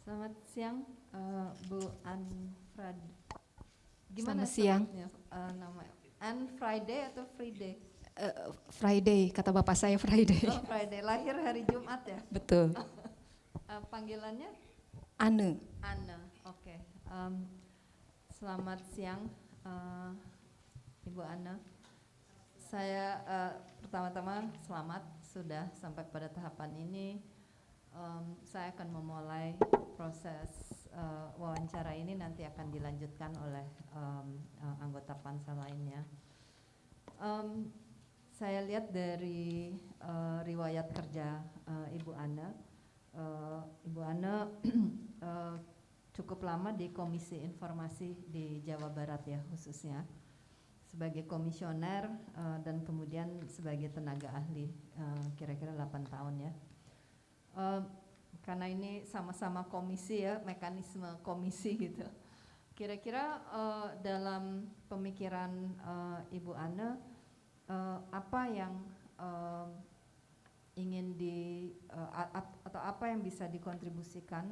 Selamat siang, Bu Anfrad. Gimana Selamat siang. Nama Anne Friday atau Friday? Friday, kata bapak saya Friday. Oh Friday, lahir hari Jumat ya? Betul. Panggilannya? Ane. Anne, oke. Selamat siang, Ibu Anne. Saya pertama-tama selamat sudah sampai pada tahapan ini. Saya akan memulai proses wawancara ini, nanti akan dilanjutkan oleh anggota pansel lainnya. Saya lihat dari riwayat kerja Ibu Anne. Ibu Anne cukup lama di Komisi Informasi di Jawa Barat ya khususnya, sebagai komisioner dan kemudian sebagai tenaga ahli kira-kira 8 tahun ya. Karena ini sama-sama komisi ya, mekanisme komisi gitu. Kira-kira dalam pemikiran Ibu Anne, apa yang ingin atau apa yang bisa dikontribusikan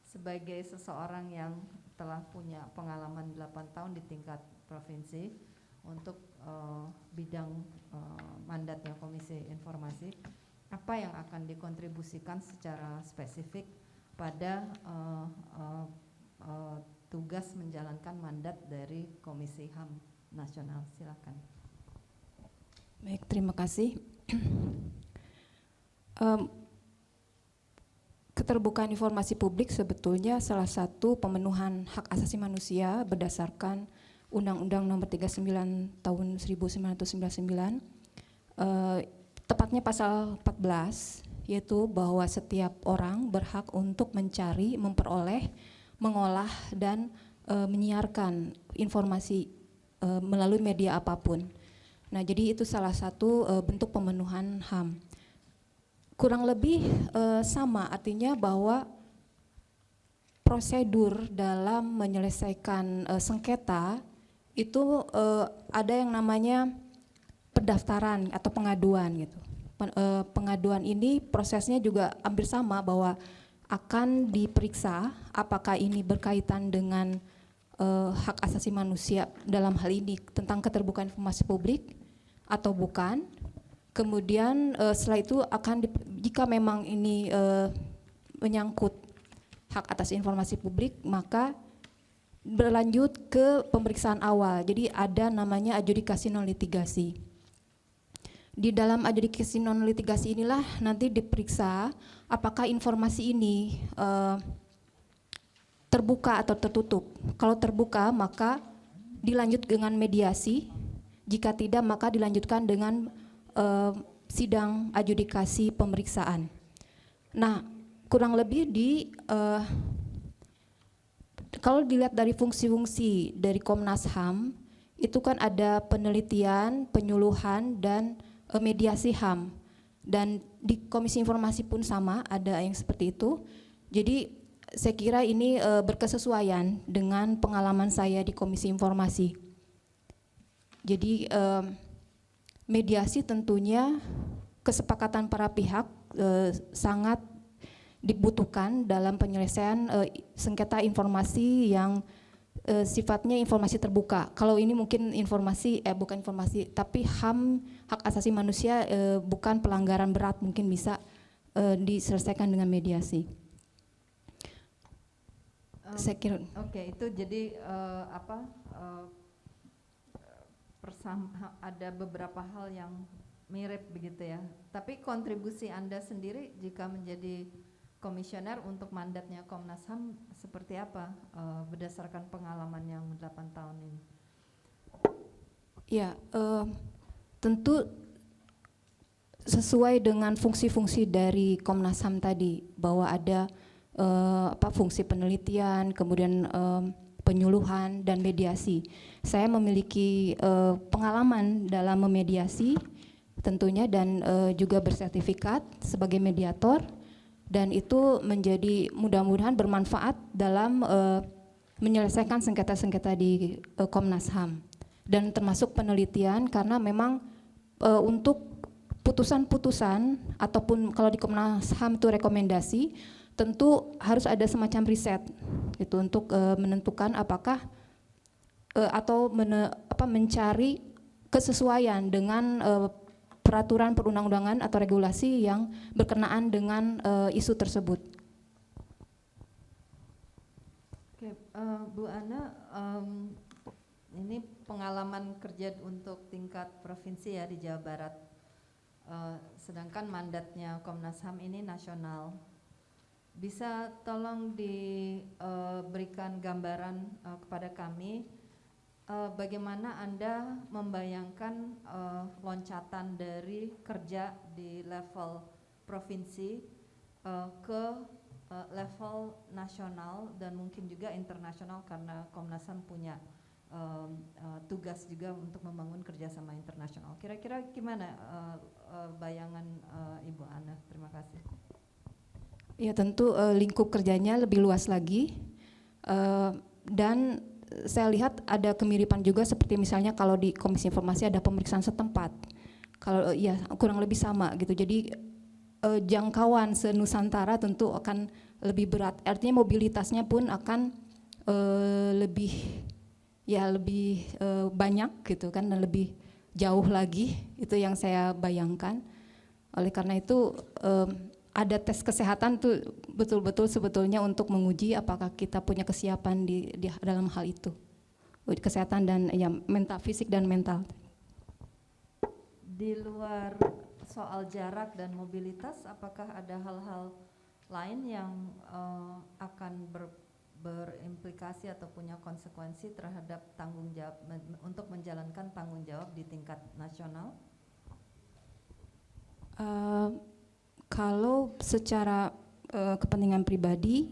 sebagai seseorang yang telah punya pengalaman 8 tahun di tingkat provinsi untuk bidang mandatnya Komisi Informasi, apa yang akan dikontribusikan secara spesifik pada tugas menjalankan mandat dari Komisi HAM Nasional. Silakan. Baik, terima kasih. Keterbukaan informasi publik sebetulnya salah satu pemenuhan hak asasi manusia berdasarkan Undang-Undang Nomor 39 Tahun 1999, tepatnya pasal 14, yaitu bahwa setiap orang berhak untuk mencari, memperoleh, mengolah, dan menyiarkan informasi melalui media apapun. Nah, jadi itu salah satu bentuk pemenuhan HAM. Kurang lebih sama, artinya bahwa prosedur dalam menyelesaikan sengketa itu ada yang namanya pendaftaran atau pengaduan gitu. Pengaduan ini prosesnya juga hampir sama, bahwa akan diperiksa apakah ini berkaitan dengan hak asasi manusia, dalam hal ini tentang keterbukaan informasi publik atau bukan. Kemudian setelah itu akan jika memang ini menyangkut hak atas informasi publik, maka berlanjut ke pemeriksaan awal. Jadi ada namanya adjudikasi non litigasi. Di dalam adjudikasi non litigasi inilah nanti diperiksa apakah informasi ini terbuka atau tertutup. Kalau terbuka maka dilanjut dengan mediasi, jika tidak maka dilanjutkan dengan sidang adjudikasi pemeriksaan. Nah, kurang lebih kalau dilihat dari fungsi-fungsi dari Komnas HAM, itu kan ada penelitian, penyuluhan, dan mediasi HAM. Dan di Komisi Informasi pun sama, ada yang seperti itu. Jadi saya kira ini berkesesuaian dengan pengalaman saya di Komisi Informasi. Jadi mediasi tentunya kesepakatan para pihak sangat dibutuhkan dalam penyelesaian sengketa informasi yang sifatnya informasi terbuka. Kalau ini mungkin informasi, bukan informasi, tapi HAM, hak asasi manusia, bukan pelanggaran berat, mungkin bisa diselesaikan dengan mediasi. Saya kira. Oke, itu jadi ada beberapa hal yang mirip begitu ya. Tapi kontribusi Anda sendiri jika menjadi komisioner untuk mandatnya Komnas HAM seperti apa berdasarkan pengalaman yang 8 tahun ini? Ya, tentu sesuai dengan fungsi-fungsi dari Komnas HAM tadi, bahwa ada fungsi penelitian, kemudian penyuluhan dan mediasi. Saya memiliki pengalaman dalam memediasi tentunya, dan juga bersertifikat sebagai mediator, dan itu menjadi mudah-mudahan bermanfaat dalam menyelesaikan sengketa-sengketa di Komnas HAM, dan termasuk penelitian, karena memang untuk putusan-putusan ataupun kalau di Komnas HAM itu rekomendasi, tentu harus ada semacam riset gitu untuk menentukan apakah mencari kesesuaian dengan peraturan perundang-undangan atau regulasi yang berkenaan dengan isu tersebut. Oke, Bu Ana, ini pengalaman kerja untuk tingkat provinsi ya di Jawa Barat. Sedangkan mandatnya Komnas HAM ini nasional. Bisa tolong diberikan gambaran kepada kami bagaimana Anda membayangkan loncatan dari kerja di level provinsi ke level nasional dan mungkin juga internasional, karena Komnas HAM punya tugas juga untuk membangun kerjasama internasional. Kira-kira gimana bayangan Ibu Ana? Terima kasih. Ya tentu lingkup kerjanya lebih luas lagi, dan saya lihat ada kemiripan juga seperti misalnya kalau di Komisi Informasi ada pemeriksaan setempat, kalau ya kurang lebih sama gitu. Jadi jangkauan se-Nusantara tentu akan lebih berat, artinya mobilitasnya pun akan lebih banyak gitu kan, dan lebih jauh lagi, itu yang saya bayangkan. Oleh karena itu ada tes kesehatan tuh betul-betul sebetulnya untuk menguji apakah kita punya kesiapan di dalam hal itu, kesehatan dan ya fisik dan mental. Di luar soal jarak dan mobilitas, apakah ada hal-hal lain yang akan berimplikasi atau punya konsekuensi terhadap tanggung jawab untuk menjalankan tanggung jawab di tingkat nasional? Kalau secara kepentingan pribadi,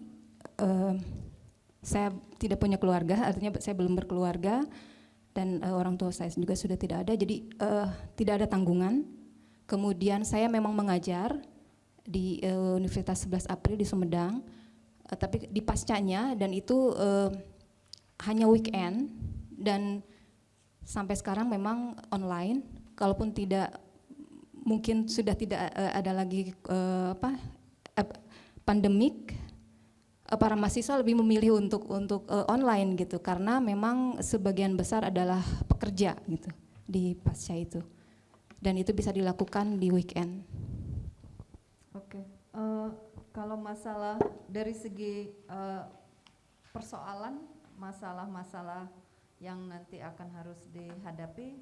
saya tidak punya keluarga, artinya saya belum berkeluarga, dan orang tua saya juga sudah tidak ada, jadi tidak ada tanggungan. Kemudian saya memang mengajar di Universitas 11 April di Sumedang, tapi di pascanya, dan itu hanya weekend, dan sampai sekarang memang online, kalaupun tidak, mungkin sudah tidak ada lagi pandemik, para mahasiswa lebih memilih untuk online gitu, karena memang sebagian besar adalah pekerja gitu di pasca itu, dan itu bisa dilakukan di weekend. Oke, kalau masalah dari segi persoalan, masalah-masalah yang nanti akan harus dihadapi,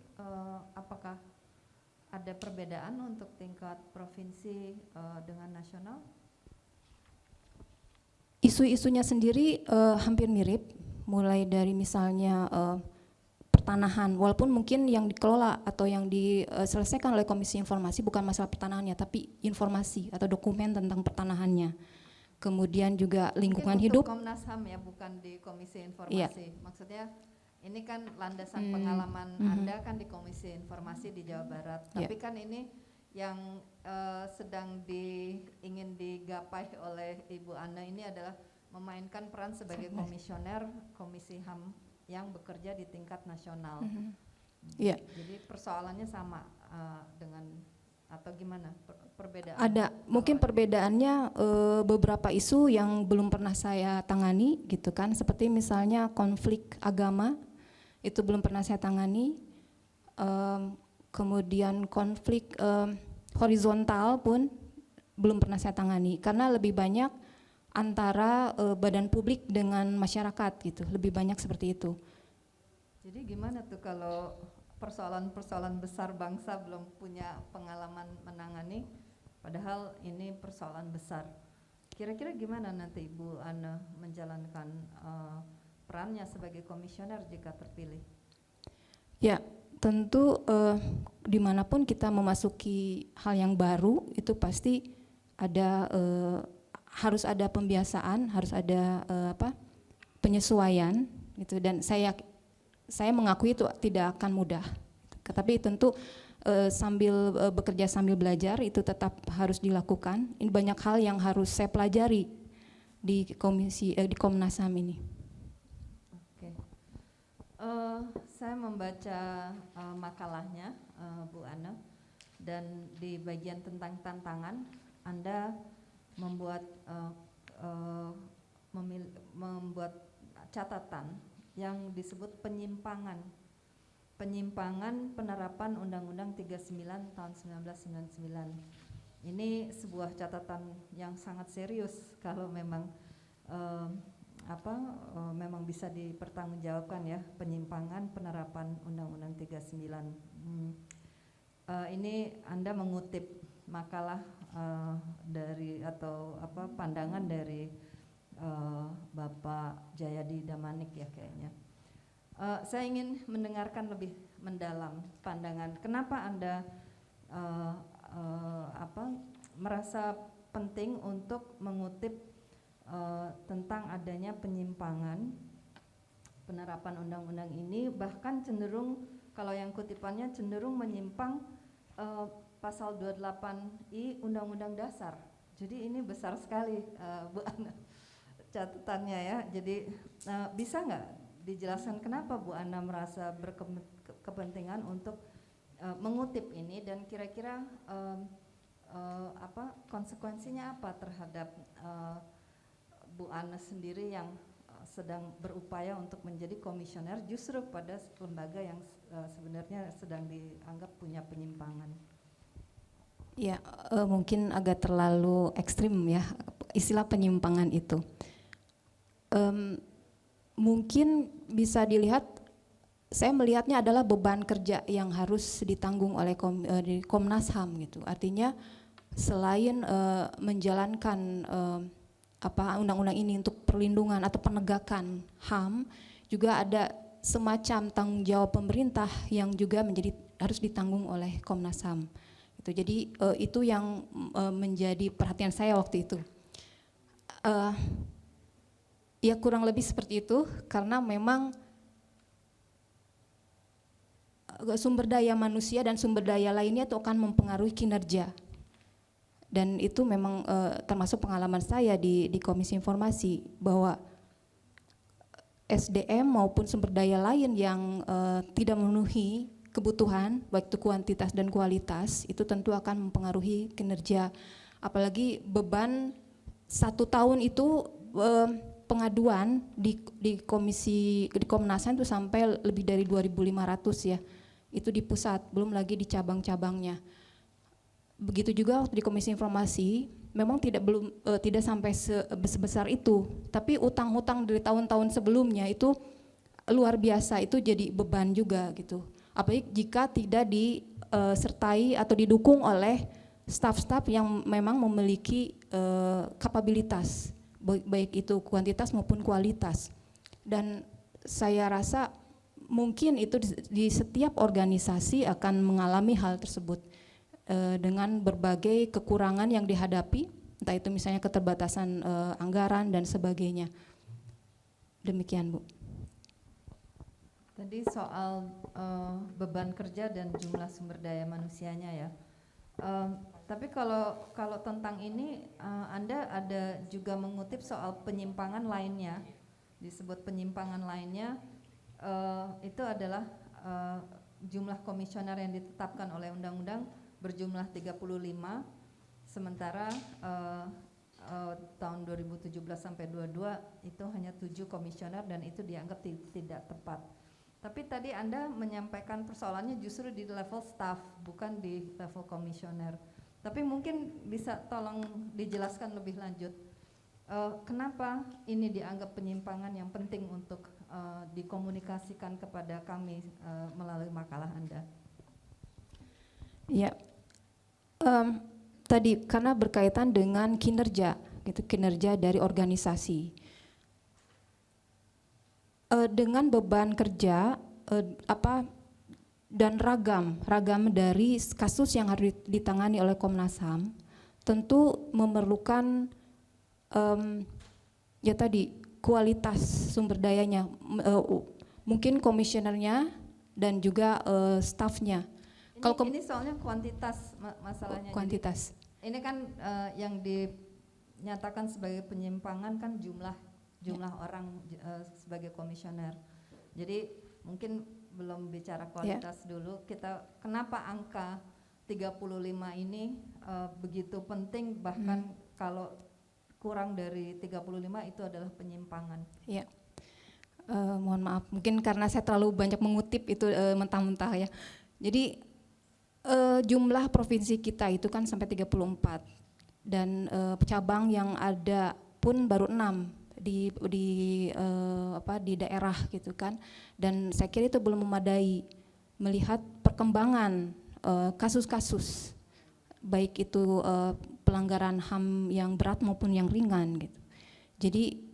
apakah ada perbedaan untuk tingkat provinsi dengan nasional? Isu-isunya sendiri hampir mirip, mulai dari misalnya pertanahan, walaupun mungkin yang dikelola atau yang diselesaikan oleh Komisi Informasi bukan masalah pertanahannya, tapi informasi atau dokumen tentang pertanahannya. Kemudian juga lingkungan hidup. Komnas HAM ya, bukan di Komisi Informasi. Iya. Maksudnya ini kan landasan pengalaman Anda kan di Komisi Informasi di Jawa Barat, tapi kan ini yang sedang ingin digapai oleh Ibu Ana ini adalah memainkan peran sebagai komisioner Komisi HAM yang bekerja di tingkat nasional. Jadi persoalannya sama dengan, atau gimana perbedaan? Ada, mungkin perbedaannya beberapa isu yang belum pernah saya tangani gitu kan, seperti misalnya konflik agama, itu belum pernah saya tangani. Kemudian konflik horizontal pun belum pernah saya tangani, karena lebih banyak antara badan publik dengan masyarakat gitu, lebih banyak seperti itu. Jadi gimana tuh kalau persoalan-persoalan besar bangsa belum punya pengalaman menangani, padahal ini persoalan besar. Kira-kira gimana nanti Ibu Ana menjalankan perannya sebagai komisioner jika terpilih? Ya, tentu dimanapun kita memasuki hal yang baru, itu pasti ada harus ada pembiasaan, harus ada penyesuaian gitu, dan saya mengakui itu tidak akan mudah. Tapi tentu sambil bekerja sambil belajar itu tetap harus dilakukan. Ini banyak hal yang harus saya pelajari di Komnas HAM ini. Oke. Saya membaca makalahnya Bu Ana, dan di bagian tentang tantangan Anda membuat membuat catatan yang disebut penyimpangan penerapan Undang-Undang 39 tahun 1999. Ini sebuah catatan yang sangat serius kalau memang memang bisa dipertanggungjawabkan ya, penyimpangan penerapan Undang-Undang 39. Ini Anda mengutip makalah dari atau pandangan dari Bapak Jayadi Damanik ya kayaknya. Saya ingin mendengarkan lebih mendalam pandangan kenapa Anda merasa penting untuk mengutip tentang adanya penyimpangan penerapan undang-undang ini, bahkan cenderung kalau yang kutipannya cenderung menyimpang pasal 28I Undang-Undang Dasar. Jadi ini besar sekali Bu Ana catatannya ya. Jadi bisa nggak dijelaskan kenapa Bu Ana merasa berkepentingan untuk mengutip ini dan kira-kira konsekuensinya apa terhadap Bu Ana sendiri yang sedang berupaya untuk menjadi komisioner justru pada lembaga yang sebenarnya sedang dianggap punya penyimpangan. Ya, mungkin agak terlalu ekstrim ya istilah penyimpangan itu. Mungkin bisa dilihat, saya melihatnya adalah beban kerja yang harus ditanggung oleh Komnas HAM gitu. Artinya selain menjalankan undang-undang ini untuk perlindungan atau penegakan HAM, juga ada semacam tanggung jawab pemerintah yang juga harus ditanggung oleh Komnas HAM. Jadi itu yang menjadi perhatian saya waktu itu. Ya kurang lebih seperti itu, karena memang sumber daya manusia dan sumber daya lainnya itu akan mempengaruhi kinerja. Dan itu memang termasuk pengalaman saya di Komisi Informasi, bahwa SDM maupun sumber daya lain yang tidak memenuhi kebutuhan, baik itu kuantitas dan kualitas, itu tentu akan mempengaruhi kinerja. Apalagi beban 1 tahun itu pengaduan di Komnas HAM itu sampai lebih dari 2.500 ya. Itu di pusat, belum lagi di cabang-cabangnya. Begitu juga waktu di Komisi Informasi, memang tidak sampai sebesar itu, tapi utang-utang dari tahun-tahun sebelumnya itu luar biasa, itu jadi beban juga gitu. Apalagi jika tidak disertai atau didukung oleh staf-staf yang memang memiliki kapabilitas, baik itu kuantitas maupun kualitas. Dan saya rasa mungkin itu di setiap organisasi akan mengalami hal tersebut dengan berbagai kekurangan yang dihadapi, entah itu misalnya keterbatasan anggaran dan sebagainya. Demikian Bu. Tadi soal beban kerja dan jumlah sumber daya manusianya ya. Tapi kalau tentang ini Anda ada juga mengutip soal penyimpangan lainnya, disebut penyimpangan lainnya itu adalah jumlah komisioner yang ditetapkan oleh undang-undang berjumlah 35, sementara tahun 2017 sampai 22 itu hanya 7 komisioner dan itu dianggap tidak tepat. Tapi tadi Anda menyampaikan persoalannya justru di level staff, bukan di level komisioner. Tapi mungkin bisa tolong dijelaskan lebih lanjut, kenapa ini dianggap penyimpangan yang penting untuk dikomunikasikan kepada kami melalui makalah Anda? Ya, tadi karena berkaitan dengan kinerja, gitu, kinerja dari organisasi. Dengan beban kerja dan ragam dari kasus yang harus ditangani oleh Komnas HAM, tentu memerlukan ya tadi kualitas sumber dayanya, mungkin komisionernya dan juga stafnya. Ini soalnya kuantitas masalahnya. Kuantitas. Jadi, ini kan yang dinyatakan sebagai penyimpangan kan jumlah orang sebagai komisioner. Jadi mungkin belum bicara kualitas dulu. Kenapa angka 35 ini begitu penting, bahkan kalau kurang dari 35 itu adalah penyimpangan. Ya, mohon maaf, mungkin karena saya terlalu banyak mengutip itu mentah-mentah ya. Jadi jumlah provinsi kita itu kan sampai 34 dan cabang yang ada pun baru 6 di daerah gitu kan. Dan saya kira itu belum memadai melihat perkembangan kasus-kasus baik itu pelanggaran HAM yang berat maupun yang ringan gitu. Jadi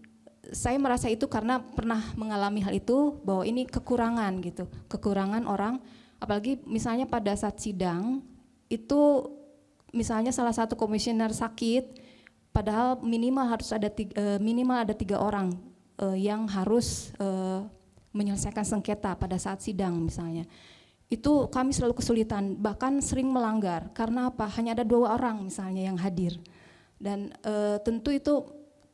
saya merasa itu karena pernah mengalami hal itu, bahwa ini kekurangan gitu, kekurangan orang, apalagi misalnya pada saat sidang itu misalnya salah satu komisioner sakit, padahal minimal ada 3 orang yang harus menyelesaikan sengketa pada saat sidang misalnya. Itu kami selalu kesulitan, bahkan sering melanggar. Karena apa? Hanya ada 2 orang misalnya yang hadir. Dan tentu itu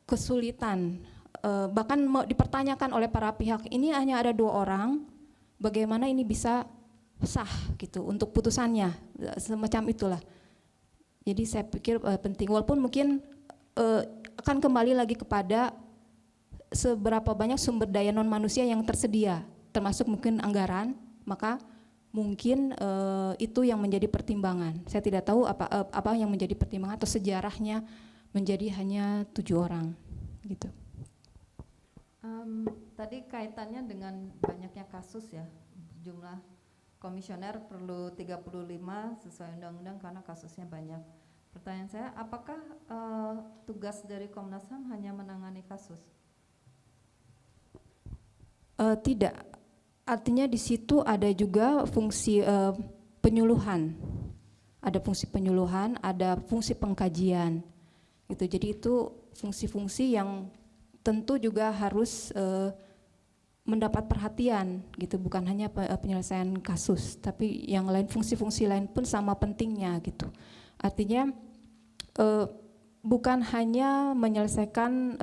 kesulitan. Bahkan mau dipertanyakan oleh para pihak, ini hanya ada 2 orang, bagaimana ini bisa sah gitu untuk putusannya, semacam itulah. Jadi saya pikir penting, walaupun mungkin akan kembali lagi kepada seberapa banyak sumber daya non manusia yang tersedia, termasuk mungkin anggaran, maka mungkin itu yang menjadi pertimbangan. Saya tidak tahu apa yang menjadi pertimbangan atau sejarahnya menjadi hanya 7 orang gitu. Tadi kaitannya dengan banyaknya kasus ya, jumlah komisioner perlu 35 sesuai undang-undang karena kasusnya banyak. Pertanyaan saya, apakah tugas dari Komnas HAM hanya menangani kasus? Tidak. Artinya di situ ada juga fungsi penyuluhan, ada fungsi penyuluhan, ada fungsi pengkajian, gitu. Jadi itu fungsi-fungsi yang tentu juga harus mendapat perhatian, gitu. Bukan hanya penyelesaian kasus, tapi yang lain, fungsi-fungsi lain pun sama pentingnya, gitu. Artinya bukan hanya menyelesaikan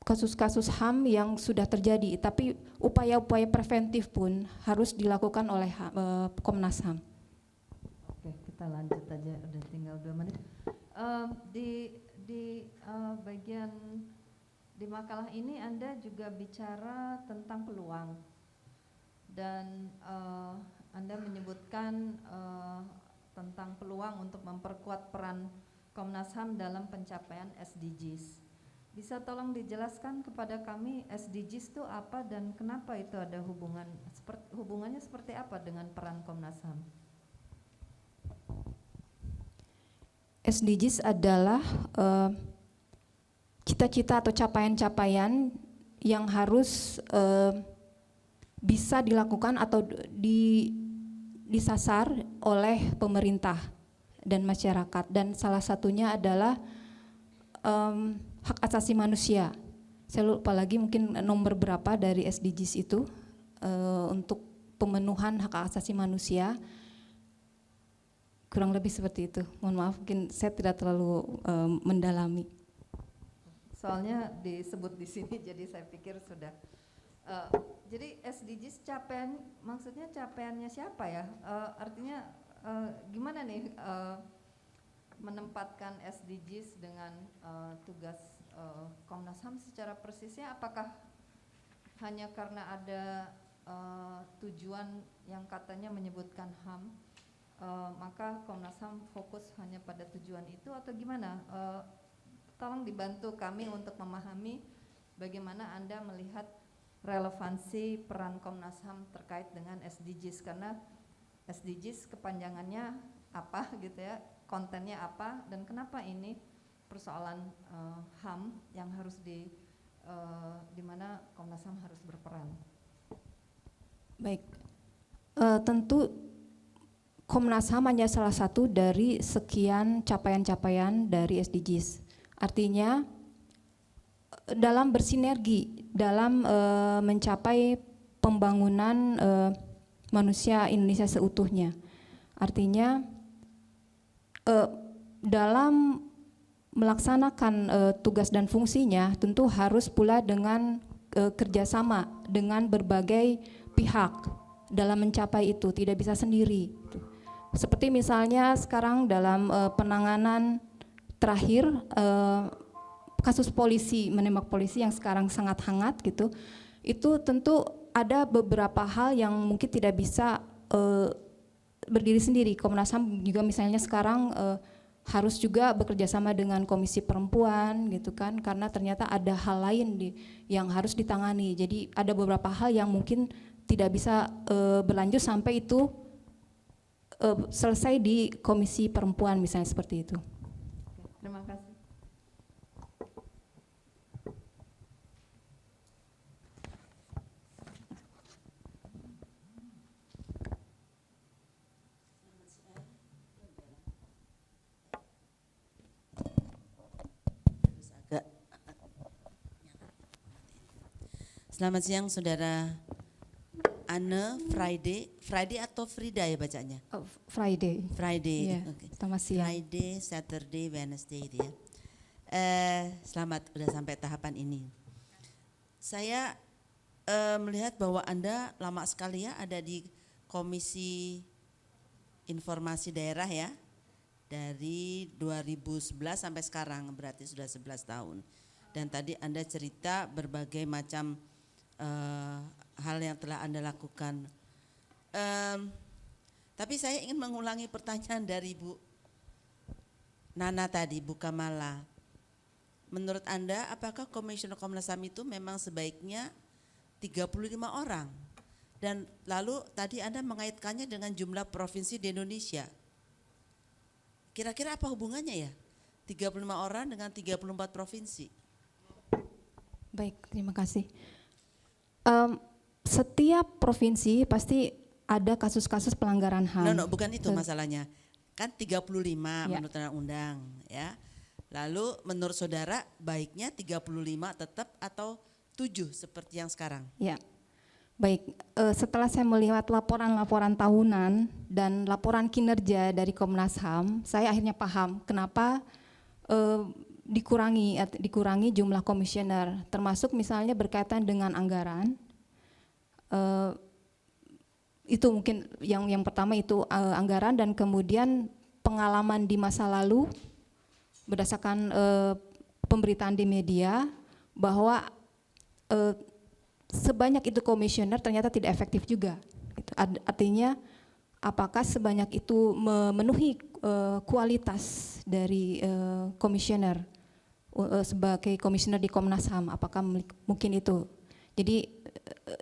kasus-kasus HAM yang sudah terjadi, tapi upaya-upaya preventif pun harus dilakukan oleh Komnas HAM. Oke, kita lanjut aja, udah tinggal 2 menit. Di bagian di makalah ini Anda juga bicara tentang peluang, dan Anda menyebutkan tentang peluang untuk memperkuat peran Komnas HAM dalam pencapaian SDGs. Bisa tolong dijelaskan kepada kami SDGs itu apa dan kenapa itu ada hubungannya seperti apa dengan peran Komnas HAM? SDGs adalah cita-cita atau capaian-capaian yang harus bisa dilakukan atau disasar oleh pemerintah dan masyarakat, dan salah satunya adalah hak asasi manusia. Saya lupa lagi mungkin nomor berapa dari SDGs itu untuk pemenuhan hak asasi manusia, kurang lebih seperti itu. Mohon maaf, mungkin saya tidak terlalu mendalami. Soalnya disebut di sini, jadi saya pikir sudah. Jadi SDGs capaian, maksudnya capaiannya siapa ya? Artinya gimana nih menempatkan SDGs dengan tugas Komnas HAM secara persisnya? Apakah hanya karena ada tujuan yang katanya menyebutkan HAM, maka Komnas HAM fokus hanya pada tujuan itu, atau gimana? Tolong dibantu kami untuk memahami bagaimana Anda melihat relevansi peran Komnas HAM terkait dengan SDGs, karena SDGs kepanjangannya apa gitu ya, kontennya apa, dan kenapa ini persoalan HAM yang harus di mana Komnas HAM harus berperan. Baik, tentu Komnas HAM hanya salah satu dari sekian capaian-capaian dari SDGs. Artinya dalam bersinergi dalam mencapai pembangunan manusia Indonesia seutuhnya. Artinya dalam melaksanakan tugas dan fungsinya tentu harus pula dengan kerjasama dengan berbagai pihak dalam mencapai itu, tidak bisa sendiri. seperti misalnya sekarang dalam penanganan terakhir kasus polisi menembak polisi yang sekarang sangat hangat gitu, itu tentu ada beberapa hal yang mungkin tidak bisa berdiri sendiri. Komnas HAM juga misalnya sekarang harus juga bekerja sama dengan Komisi Perempuan gitu kan, karena ternyata ada hal lain yang harus ditangani. Jadi ada beberapa hal yang mungkin tidak bisa berlanjut sampai itu selesai di Komisi Perempuan misalnya seperti itu. Terima kasih. Selamat siang Saudara Anne Friday atau Frida ya bacanya? Friday. Friday. Iya, Okay. selamat siang. Friday, Saturday, Wednesday itu ya. Selamat udah sampai tahapan ini. Saya melihat bahwa Anda lama sekali ya ada di Komisi Informasi Daerah ya. Dari 2011 sampai sekarang berarti sudah 11 tahun. Dan tadi Anda cerita berbagai macam hal yang telah Anda lakukan. Tapi saya ingin mengulangi pertanyaan dari Bu Nana tadi, Bu Kamala. Menurut Anda apakah Komisioner Komnas HAM itu memang sebaiknya 35 orang? Dan lalu tadi Anda mengaitkannya dengan jumlah provinsi di Indonesia. Kira-kira apa hubungannya ya? 35 orang dengan 34 provinsi. Baik, terima kasih. Setiap provinsi pasti ada kasus-kasus pelanggaran HAM. No, bukan itu masalahnya. Kan 35 ya. menurut undang-undang ya. Lalu menurut saudara baiknya 35 tetap atau 7 seperti yang sekarang? Ya. Baik, setelah saya melihat laporan-laporan tahunan dan laporan kinerja dari Komnas HAM, saya akhirnya paham kenapa dikurangi jumlah komisioner, termasuk misalnya berkaitan dengan anggaran. Itu mungkin yang pertama itu anggaran, dan kemudian pengalaman di masa lalu berdasarkan pemberitaan di media bahwa sebanyak itu komisioner ternyata tidak efektif juga. Artinya apakah sebanyak itu memenuhi kualitas dari komisioner sebagai komisioner di Komnas HAM, apakah mungkin itu. Jadi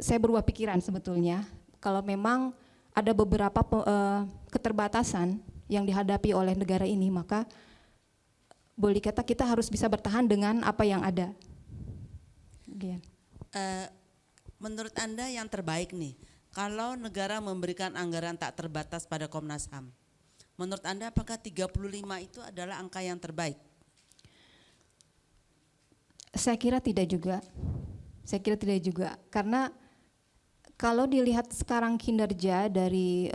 saya berubah pikiran sebetulnya, kalau memang ada beberapa keterbatasan yang dihadapi oleh negara ini, maka boleh kata kita harus bisa bertahan dengan apa yang ada. Menurut Anda yang terbaik nih, kalau negara memberikan anggaran tak terbatas pada Komnas HAM, menurut Anda apakah 35 itu adalah angka yang terbaik? Saya kira tidak juga. Karena kalau dilihat sekarang kinerja dari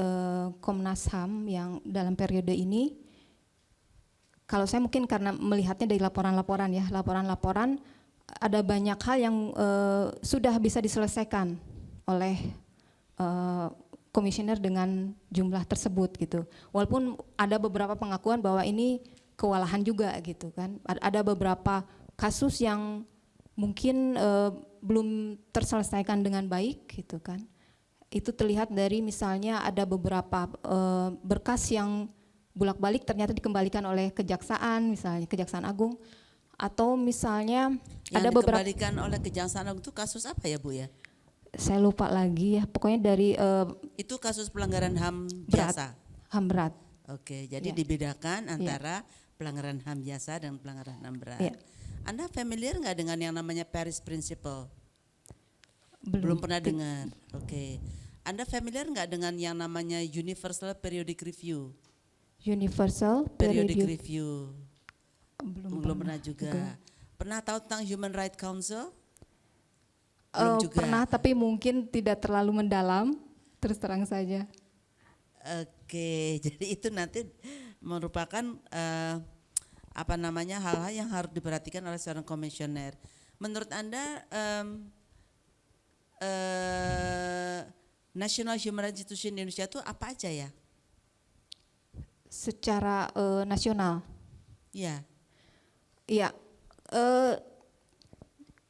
Komnas HAM yang dalam periode ini, kalau saya mungkin karena melihatnya dari laporan-laporan ya, laporan-laporan ada banyak hal yang sudah bisa diselesaikan oleh komisioner dengan jumlah tersebut gitu. Walaupun ada beberapa pengakuan bahwa ini kewalahan juga gitu kan. Ada beberapa kasus yang mungkin belum terselesaikan dengan baik gitu kan. Itu terlihat dari misalnya ada beberapa berkas yang bolak-balik ternyata dikembalikan oleh kejaksaan, misalnya Kejaksaan Agung, atau misalnya yang ada beberapa dikembalikan oleh Kejaksaan Agung itu kasus apa ya Bu ya? Saya lupa lagi ya, pokoknya dari itu kasus pelanggaran HAM berat, biasa. HAM berat. Oke, jadi Ya. dibedakan antara pelanggaran HAM biasa dan pelanggaran HAM berat. Ya. Anda familiar nggak dengan yang namanya Paris Principle? Belum Belum pernah dengar. Oke. Anda familiar nggak dengan yang namanya Universal Periodic Review? Universal Periodic Review. Belum pernah juga. juga. Pernah tahu tentang Human Rights Council? Belum juga. Pernah, tapi mungkin tidak terlalu mendalam, terus terang saja. Oke, jadi itu nanti merupakan hal-hal yang harus diperhatikan oleh seorang komisioner. Menurut Anda National Human Rights Institution Indonesia itu apa aja ya? secara nasional. Ya, Iya,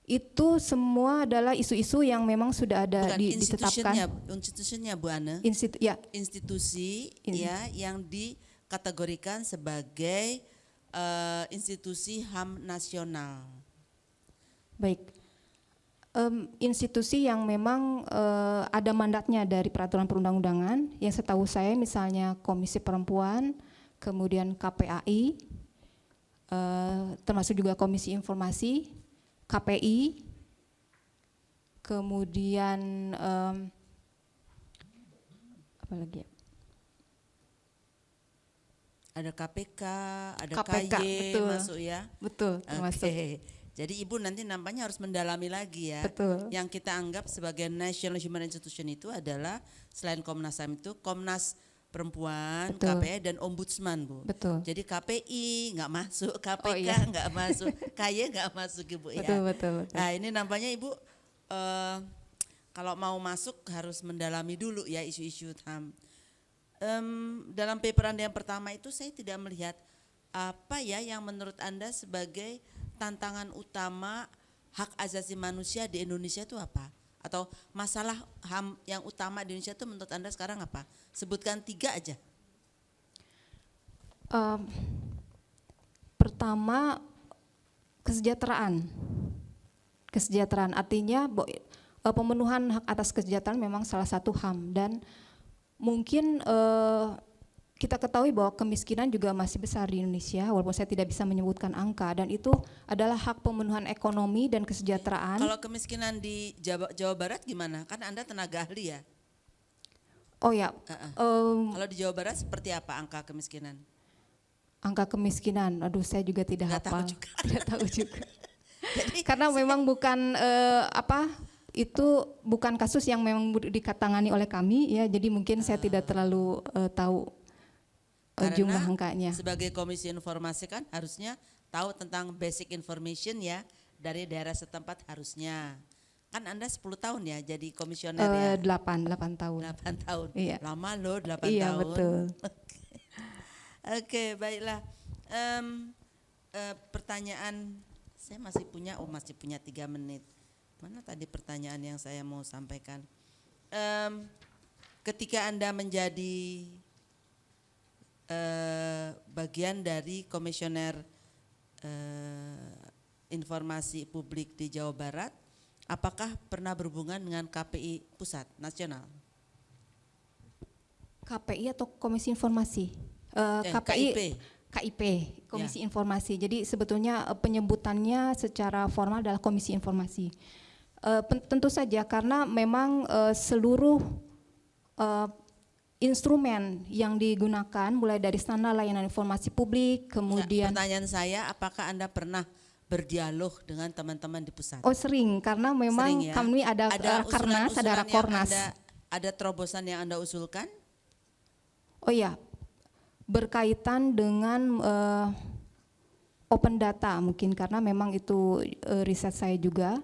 itu semua adalah isu-isu yang memang sudah ada bukan ditetapkan. institusinya Bu Ane. Ya, Institusi ya yang dikategorikan sebagai institusi HAM nasional. baik. Institusi yang memang ada mandatnya dari peraturan perundang-undangan, yang setahu saya misalnya Komisi Perempuan, kemudian KPAI, termasuk juga Komisi Informasi, KPI, kemudian apa lagi ya? Ada KPK, ada KPK, KY betul. masuk ya. Betul, Oke. termasuk. Jadi Ibu nanti nampaknya harus mendalami lagi ya. Betul. Yang kita anggap sebagai National Human Institution itu adalah selain Komnas HAM itu Komnas Perempuan, Betul. KPI dan Ombudsman Bu. Betul. Jadi KPI nggak masuk, KPK Oh, iya. nggak masuk, KY nggak masuk Ibu ya. Betul, betul, betul. Nah ini nampaknya Ibu kalau mau masuk harus mendalami dulu ya isu-isu HAM. Dalam paper Anda yang pertama itu saya tidak melihat apa ya yang menurut Anda sebagai tantangan utama hak asasi manusia di Indonesia itu apa? Atau masalah HAM yang utama di Indonesia itu menurut Anda sekarang apa? Sebutkan 3 aja. Pertama, kesejahteraan. Kesejahteraan artinya pemenuhan hak atas kesejahteraan memang salah satu HAM, dan mungkin kita ketahui bahwa kemiskinan juga masih besar di Indonesia, walaupun saya tidak bisa menyebutkan angka, dan itu adalah hak pemenuhan ekonomi dan kesejahteraan. Kalau kemiskinan di Jawa Barat gimana? Kan Anda tenaga ahli ya. Oh ya, Kalau di Jawa Barat seperti apa angka kemiskinan? angka kemiskinan, aduh saya juga tidak Nggak tahu hafal, juga. tidak tahu juga. Jadi Karena memang bukan itu bukan kasus yang memang dikatangani oleh kami ya, jadi mungkin saya tidak terlalu tahu Karena jumlah angkanya. sebagai Komisi Informasi kan harusnya tahu tentang basic information ya dari daerah setempat harusnya. Kan Anda 10 tahun ya jadi komisioner ya. 8 tahun. 8 tahun. Iya. Lama loh 8 Iya, tahun. betul. Oke, baiklah. Pertanyaan saya masih punya 3 menit. Mana tadi pertanyaan yang saya mau sampaikan? Ketika Anda menjadi bagian dari komisioner informasi publik di Jawa Barat, apakah pernah berhubungan dengan KPI pusat nasional? KPI atau Komisi Informasi? KIP. KIP, Komisi Informasi. Jadi sebetulnya penyebutannya secara formal adalah Komisi Informasi. Tentu saja karena memang seluruh instrumen yang digunakan mulai dari standar layanan informasi publik, kemudian Pertanyaan saya, apakah Anda pernah berdialog dengan teman-teman di pusat? sering, karena memang Sering ya? kami ada Rakernas, ada Rakornas. Ada terobosan yang Anda usulkan? Oh iya, berkaitan dengan open data mungkin karena memang itu riset saya juga,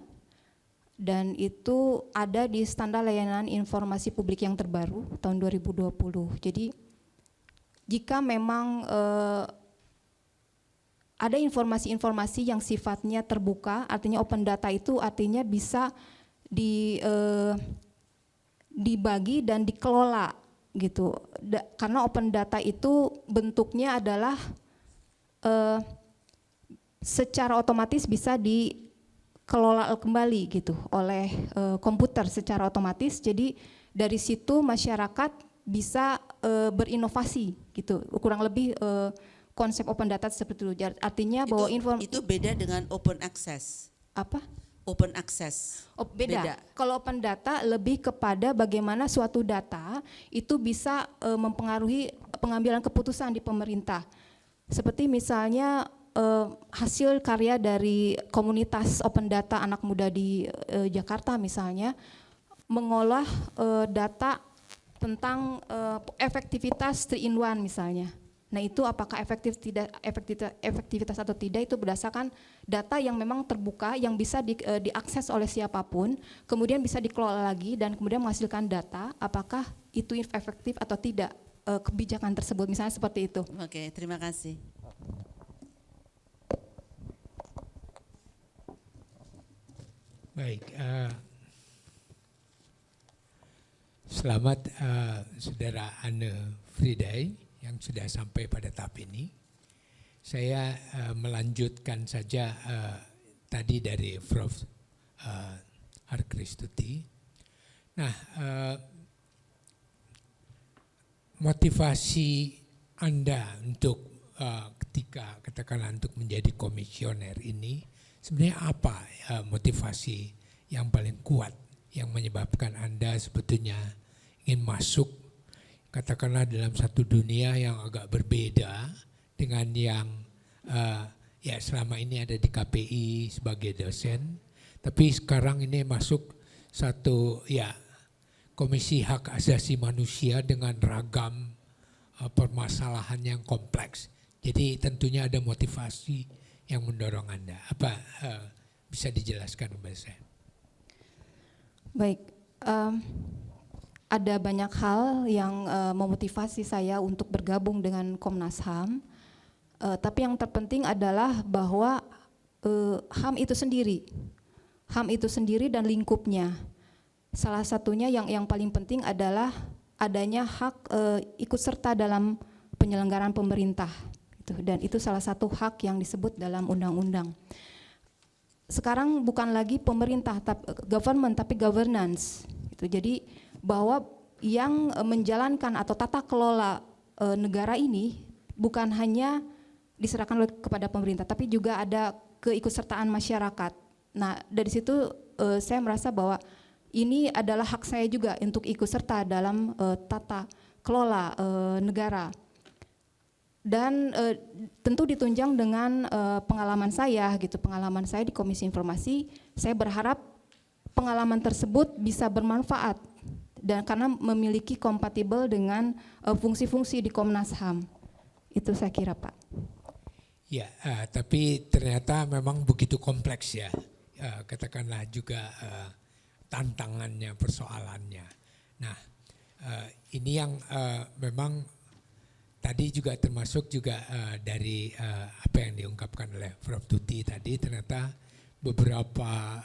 dan itu ada di standar layanan informasi publik yang terbaru tahun 2020. Jadi jika memang ada informasi-informasi yang sifatnya terbuka, artinya open data itu artinya bisa dibagi dan dikelola gitu. Karena open data itu bentuknya adalah secara otomatis bisa dikelola kembali gitu oleh komputer secara otomatis. Jadi dari situ masyarakat bisa berinovasi gitu. Kurang lebih konsep open data seperti itu. Artinya bahwa itu beda dengan open access. apa? Open access. Beda. Kalau open data lebih kepada bagaimana suatu data itu bisa mempengaruhi pengambilan keputusan di pemerintah. Seperti misalnya hasil karya dari komunitas open data anak muda di Jakarta misalnya mengolah data tentang efektivitas 3-in-1 misalnya. Nah itu apakah efektivitas atau tidak itu berdasarkan data yang memang terbuka yang bisa diakses oleh siapapun, kemudian bisa dikelola lagi dan kemudian menghasilkan data apakah itu efektif atau tidak kebijakan tersebut, misalnya seperti itu. Oke, terima kasih. Baik, selamat Saudara Anne Friday yang sudah sampai pada tahap ini. Saya melanjutkan saja tadi dari Prof. Harkristuti. Nah, motivasi Anda untuk ketika katakanlah untuk menjadi komisioner ini sebenarnya apa motivasi yang paling kuat yang menyebabkan Anda sebetulnya ingin masuk katakanlah dalam satu dunia yang agak berbeda dengan yang ya selama ini ada di KPI sebagai dosen, tapi sekarang ini masuk satu ya Komisi Hak Asasi Manusia dengan ragam permasalahan yang kompleks. Jadi tentunya ada motivasi yang mendorong Anda. Apa bisa dijelaskan kepada saya? Baik, ada banyak hal yang memotivasi saya untuk bergabung dengan Komnas HAM. Tapi yang terpenting adalah bahwa HAM itu sendiri dan lingkupnya. Salah satunya yang paling penting adalah adanya hak ikut serta dalam penyelenggaraan pemerintah, gitu. Dan itu salah satu hak yang disebut dalam undang-undang. Sekarang bukan lagi pemerintah, government, tapi governance. Gitu. Jadi bahwa yang menjalankan atau tata kelola negara ini bukan hanya diserahkan kepada pemerintah, tapi juga ada keikutsertaan masyarakat. Nah, dari situ saya merasa bahwa ini adalah hak saya juga untuk ikut serta dalam tata kelola negara. Dan tentu ditunjang dengan pengalaman saya gitu, pengalaman saya di Komisi Informasi. Saya berharap pengalaman tersebut bisa bermanfaat dan karena memiliki kompatibel dengan fungsi-fungsi di Komnas HAM. Itu saya kira, Pak. Ya, tapi ternyata memang begitu kompleks ya, katakanlah juga tantangannya, persoalannya. Nah, ini yang memang tadi juga termasuk juga dari apa yang diungkapkan oleh Prof. Tuti tadi, ternyata beberapa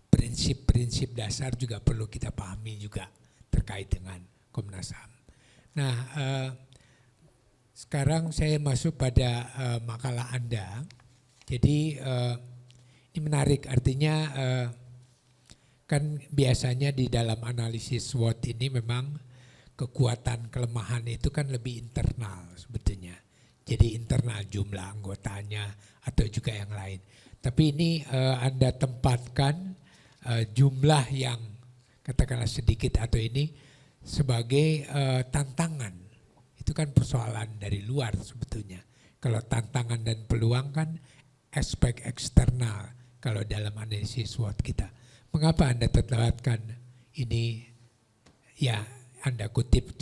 prinsip-prinsip dasar juga perlu kita pahami juga terkait dengan Komnas HAM. Nah, sekarang saya masuk pada makalah Anda. Jadi ini menarik, artinya kan biasanya di dalam analisis SWOT ini memang kekuatan kelemahan itu kan lebih internal sebetulnya. Jadi internal jumlah anggotanya atau juga yang lain. Tapi ini Anda tempatkan jumlah yang katakanlah sedikit atau ini sebagai tantangan. Itu kan persoalan dari luar sebetulnya. Kalau tantangan dan peluang kan aspek eksternal kalau dalam analisis SWOT kita. Mengapa Anda terlewatkan ini, ya Anda kutip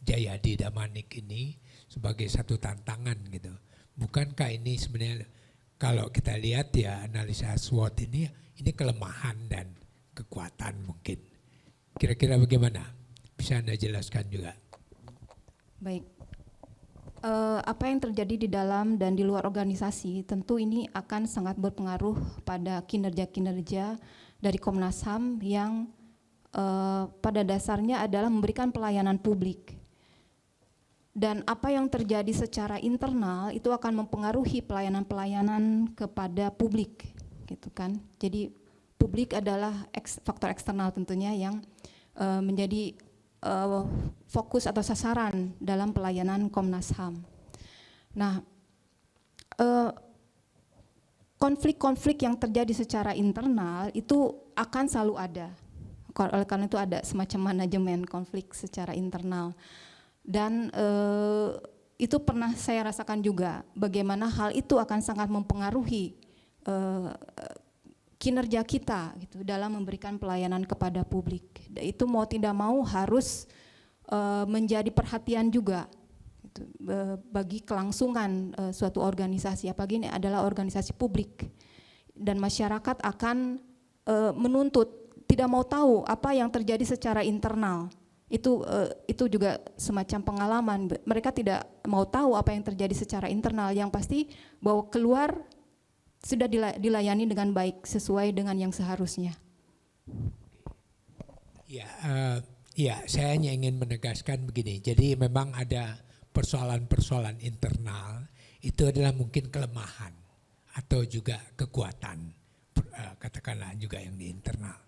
Jayadi Damanik ini sebagai satu tantangan gitu. Bukankah ini sebenarnya kalau kita lihat ya analisa SWOT ini kelemahan dan kekuatan mungkin. Kira-kira bagaimana? Bisa Anda jelaskan juga? Baik, apa yang terjadi di dalam dan di luar organisasi tentu ini akan sangat berpengaruh pada kinerja-kinerja dari Komnas HAM yang pada dasarnya adalah memberikan pelayanan publik. Dan apa yang terjadi secara internal itu akan mempengaruhi pelayanan-pelayanan kepada publik, gitu kan. Jadi publik adalah faktor eksternal tentunya yang menjadi fokus atau sasaran dalam pelayanan Komnas HAM. Nah, konflik-konflik yang terjadi secara internal itu akan selalu ada. Oleh karena itu ada semacam manajemen konflik secara internal. Dan itu pernah saya rasakan juga bagaimana hal itu akan sangat mempengaruhi kinerja kita gitu dalam memberikan pelayanan kepada publik. Dan itu mau tidak mau harus menjadi perhatian juga gitu, bagi kelangsungan suatu organisasi, apalagi ini adalah organisasi publik. Dan masyarakat akan menuntut, tidak mau tahu apa yang terjadi secara internal Itu juga semacam pengalaman. Mereka tidak mau tahu apa yang terjadi secara internal. Yang pasti bahwa keluar sudah dilayani dengan baik sesuai dengan yang seharusnya. Ya, saya hanya ingin menegaskan begini. Jadi memang ada persoalan-persoalan internal, itu adalah mungkin kelemahan atau juga kekuatan, katakanlah juga yang di internal.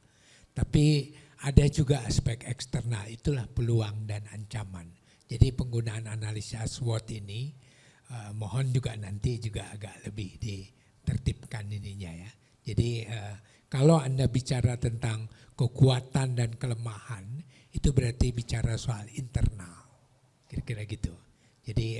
Tapi ada juga aspek eksternal, itulah peluang dan ancaman. Jadi penggunaan analisa SWOT ini mohon juga nanti juga agak lebih ditertibkan ininya ya. Jadi kalau Anda bicara tentang kekuatan dan kelemahan, itu berarti bicara soal internal, kira-kira gitu. Jadi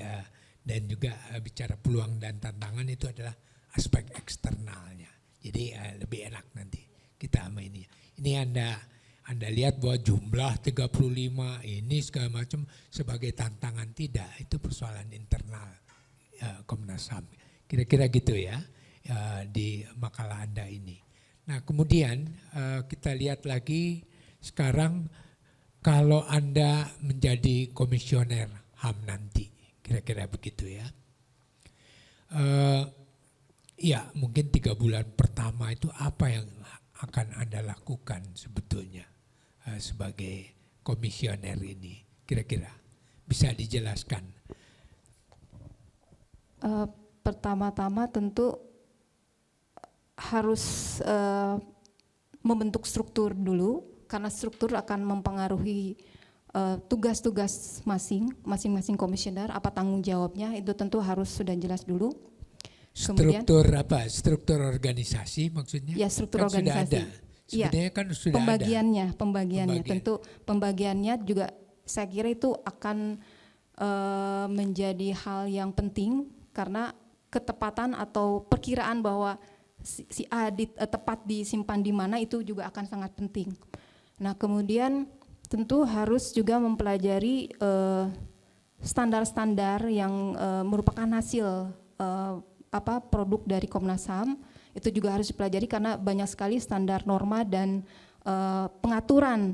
dan juga bicara peluang dan tantangan itu adalah aspek eksternalnya. Jadi lebih enak nanti kita sama ini. Ini Anda lihat bahwa jumlah 35 ini segala macam sebagai tantangan, tidak, itu persoalan internal Komnas HAM. Kira-kira gitu ya di makalah Anda ini. Nah kemudian kita lihat lagi sekarang kalau Anda menjadi komisioner HAM nanti, kira-kira begitu ya. Ya mungkin 3 bulan pertama itu apa yang akan Anda lakukan sebetulnya sebagai komisioner ini, kira-kira bisa dijelaskan? Pertama-tama tentu harus membentuk struktur dulu, karena struktur akan mempengaruhi tugas-tugas masing-masing komisioner, apa tanggung jawabnya, itu tentu harus sudah jelas dulu. Kemudian, struktur apa? Struktur organisasi maksudnya? Ya, struktur kan organisasi. Sudah ada. Sebenarnya kan sudah pembagiannya tentu pembagiannya juga saya kira itu akan menjadi hal yang penting, karena ketepatan atau perkiraan bahwa si A tepat disimpan di mana itu juga akan sangat penting. Nah kemudian tentu harus juga mempelajari standar-standar yang merupakan hasil produk dari Komnas HAM, itu juga harus dipelajari karena banyak sekali standar norma dan pengaturan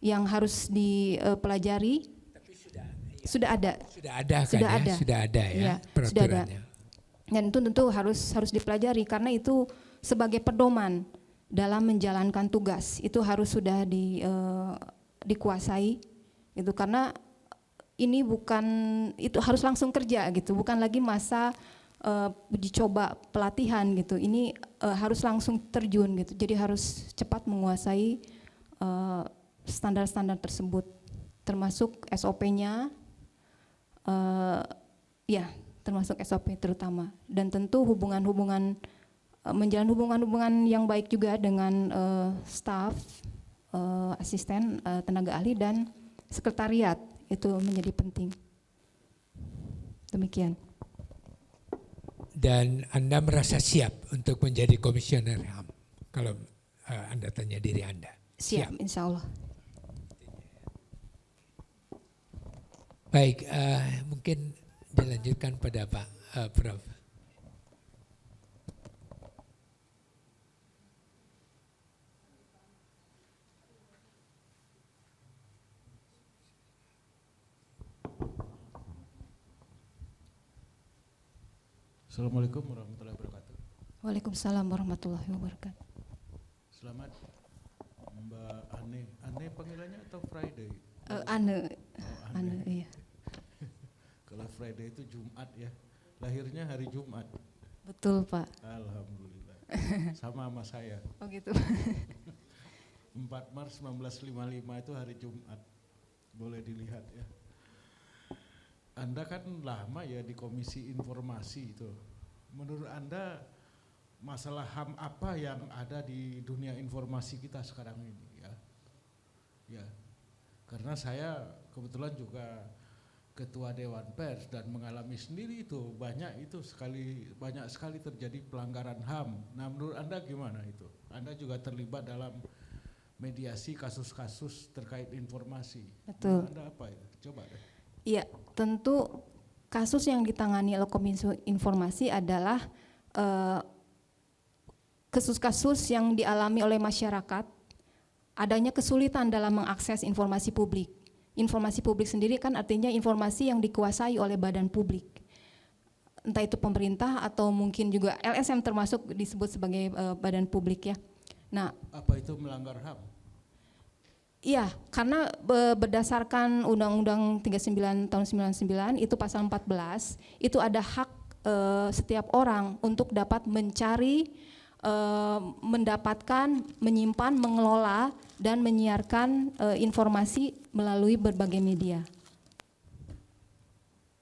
yang harus dipelajari. Tapi sudah ada ya peraturannya. Dan itu tentu harus dipelajari karena itu sebagai pedoman dalam menjalankan tugas, itu harus sudah dikuasai itu, karena ini itu harus langsung kerja gitu, bukan lagi masa dicoba pelatihan gitu. Ini harus langsung terjun gitu. Jadi harus cepat menguasai standar-standar tersebut, termasuk SOP-nya, termasuk SOP terutama. Dan tentu menjalin hubungan-hubungan yang baik juga dengan staf, asisten, tenaga ahli dan sekretariat, itu menjadi penting. Demikian. Dan Anda merasa siap untuk menjadi komisioner HAM? Kalau Anda tanya diri Anda. Siap. Insya Allah. Baik, mungkin dilanjutkan pada Pak Prof. Assalamualaikum warahmatullahi wabarakatuh. Waalaikumsalam warahmatullahi wabarakatuh. Selamat Mbak Ane. Ane panggilannya atau Friday? Ane, iya. Kalau Friday itu Jumat ya. Lahirnya hari Jumat. Betul Pak. Alhamdulillah. Sama saya. Oh gitu. 4 Maret 1955 itu hari Jumat. Boleh dilihat ya. Anda kan lama ya di Komisi Informasi itu. Menurut Anda masalah HAM apa yang ada di dunia informasi kita sekarang ini ya? Ya. Karena saya kebetulan juga ketua Dewan Pers dan mengalami sendiri itu banyak sekali terjadi pelanggaran HAM. Nah, menurut Anda gimana itu? Anda juga terlibat dalam mediasi kasus-kasus terkait informasi. Betul. Menurut Anda apa itu? Coba deh. Iya, tentu kasus yang ditangani oleh Komisi Informasi adalah kasus-kasus yang dialami oleh masyarakat, adanya kesulitan dalam mengakses informasi publik. informasi publik sendiri kan artinya informasi yang dikuasai oleh badan publik. Entah itu pemerintah atau mungkin juga LSM termasuk disebut sebagai badan publik ya. Nah, Apa itu melanggar HAM? iya, karena berdasarkan Undang-Undang 39 tahun 99 itu pasal 14 itu ada hak setiap orang untuk dapat mencari, mendapatkan, menyimpan, mengelola dan menyiarkan informasi melalui berbagai media.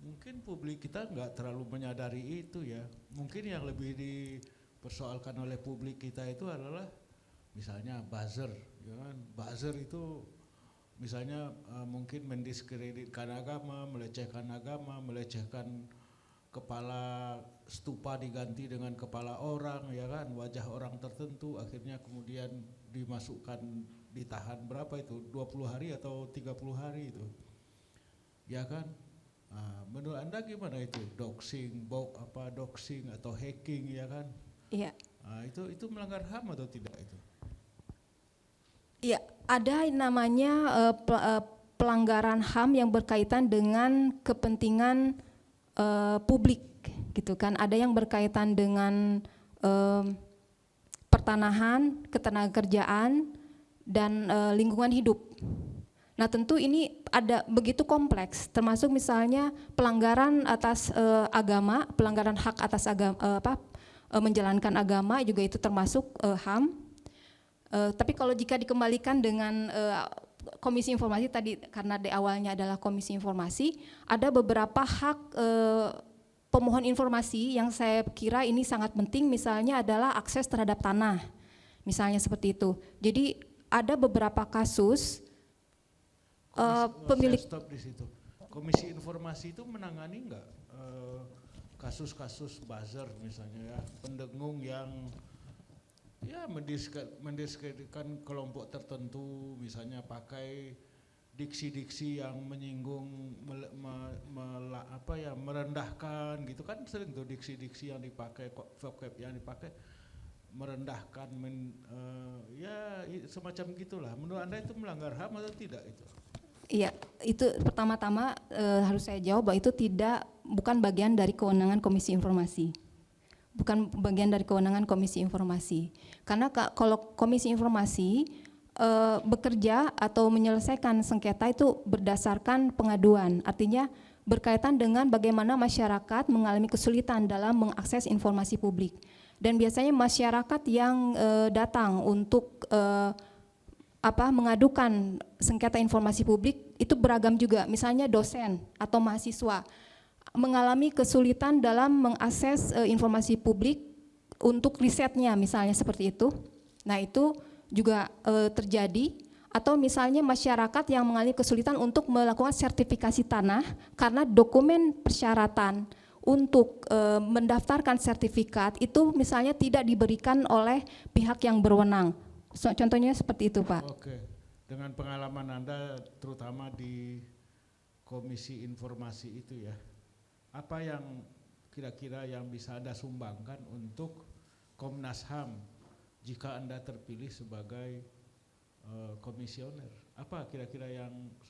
Mungkin publik kita nggak terlalu menyadari itu ya. Mungkin yang lebih dipersoalkan oleh publik kita itu adalah misalnya buzzer, ya kan? Buzzer itu misalnya mungkin mendiskreditkan agama, melecehkan kepala stupa diganti dengan kepala orang, ya kan? Wajah orang tertentu, akhirnya kemudian dimasukkan, ditahan berapa itu? 20 hari atau 30 hari itu, ya kan? Nah, menurut Anda gimana itu? Doxing, doxing atau hacking, ya kan? Iya. Nah, itu melanggar HAM atau tidak itu? Iya, ada namanya pelanggaran HAM yang berkaitan dengan kepentingan publik, gitu kan. Ada yang berkaitan dengan pertanahan, ketenagakerjaan, dan lingkungan hidup. Nah, tentu ini ada begitu kompleks, termasuk misalnya pelanggaran atas agama, pelanggaran hak atas agama, menjalankan agama juga itu termasuk HAM. Tapi kalau jika dikembalikan dengan Komisi Informasi tadi, karena di awalnya adalah Komisi Informasi, ada beberapa hak pemohon informasi yang saya kira ini sangat penting, misalnya adalah akses terhadap tanah, misalnya seperti itu. Jadi ada beberapa kasus pemilik. Saya stop di situ. Komisi Informasi itu menangani enggak kasus-kasus buzzer misalnya ya, pendengung yang ya mendiskreditkan kelompok tertentu, misalnya pakai diksi-diksi yang menyinggung, merendahkan gitu kan, sering tuh diksi-diksi yang dipakai, vocab yang dipakai merendahkan, ya semacam gitulah. Menurut Anda itu melanggar HAM atau tidak itu? Iya, itu pertama-tama harus saya jawab bahwa itu bukan bagian dari kewenangan Komisi Informasi. Bukan bagian dari kewenangan Komisi Informasi. Karena kalau Komisi Informasi bekerja atau menyelesaikan sengketa itu berdasarkan pengaduan. Artinya berkaitan dengan bagaimana masyarakat mengalami kesulitan dalam mengakses informasi publik. Dan biasanya masyarakat yang datang untuk mengadukan sengketa informasi publik itu beragam juga, misalnya dosen atau mahasiswa mengalami kesulitan dalam mengakses informasi publik untuk risetnya, misalnya seperti itu. Nah, itu juga terjadi. Atau misalnya masyarakat yang mengalami kesulitan untuk melakukan sertifikasi tanah karena dokumen persyaratan untuk mendaftarkan sertifikat itu misalnya tidak diberikan oleh pihak yang berwenang. Contohnya seperti itu, Pak. Oke, dengan pengalaman Anda terutama di Komisi Informasi itu ya, apa yang kira-kira yang bisa Anda sumbangkan untuk Komnas HAM jika Anda terpilih sebagai komisioner? Apa kira-kira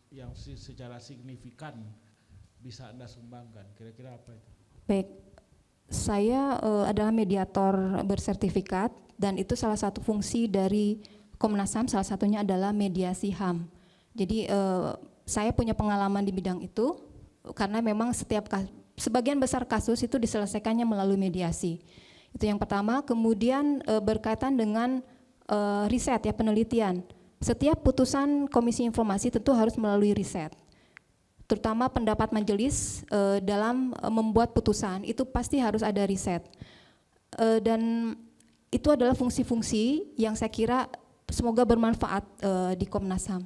yang secara signifikan bisa Anda sumbangkan? Kira-kira apa itu? Baik, saya adalah mediator bersertifikat dan itu salah satu fungsi dari Komnas HAM, salah satunya adalah mediasi HAM. Jadi saya punya pengalaman di bidang itu karena memang sebagian besar kasus itu diselesaikannya melalui mediasi. Itu yang pertama. Kemudian berkaitan dengan riset ya, penelitian. Setiap putusan Komisi Informasi tentu harus melalui riset. Terutama pendapat majelis dalam membuat putusan itu pasti harus ada riset. Dan itu adalah fungsi-fungsi yang saya kira semoga bermanfaat di Komnas HAM.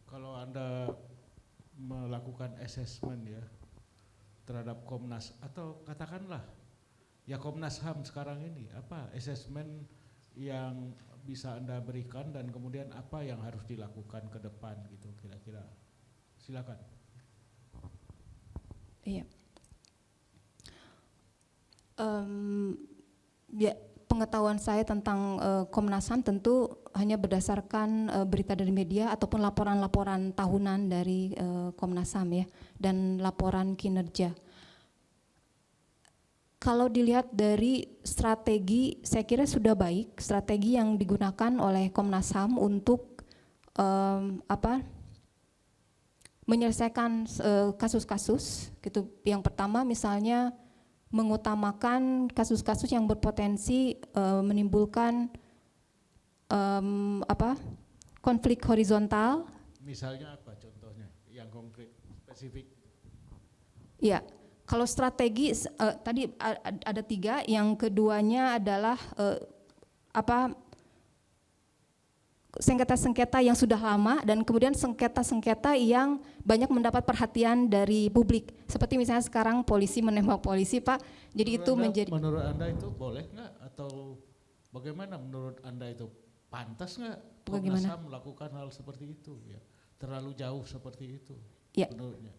Kalau Anda melakukan assessment ya terhadap Komnas, atau katakanlah ya Komnas HAM sekarang ini, apa assessment yang bisa Anda berikan dan kemudian apa yang harus dilakukan ke depan gitu kira-kira? Silakan. Iya. sepengetahuan saya tentang Komnas HAM tentu hanya berdasarkan berita dari media ataupun laporan-laporan tahunan dari Komnas HAM ya, dan laporan kinerja. Kalau dilihat dari strategi, saya kira sudah baik strategi yang digunakan oleh Komnas HAM untuk menyelesaikan kasus-kasus gitu. Yang pertama misalnya mengutamakan kasus-kasus yang berpotensi menimbulkan konflik horizontal. Misalnya apa contohnya yang konkret, spesifik? Ya, kalau strategi tadi ada 3, yang keduanya adalah sengketa-sengketa yang sudah lama dan kemudian sengketa-sengketa yang banyak mendapat perhatian dari publik. Seperti misalnya sekarang polisi menembak polisi, Pak. Jadi menurut Anda itu boleh nggak atau bagaimana menurut Anda itu pantas nggak Komnas HAM melakukan hal seperti itu ya? Terlalu jauh seperti itu ya. Menurutnya.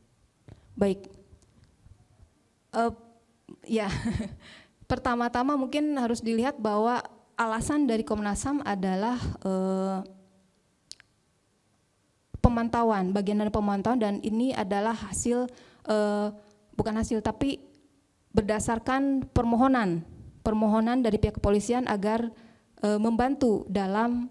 Baik. Ya. Pertama-tama mungkin harus dilihat bahwa alasan dari Komnas HAM adalah pemantauan, bagian dari pemantauan, dan ini adalah hasil bukan hasil tapi berdasarkan permohonan dari pihak kepolisian agar membantu dalam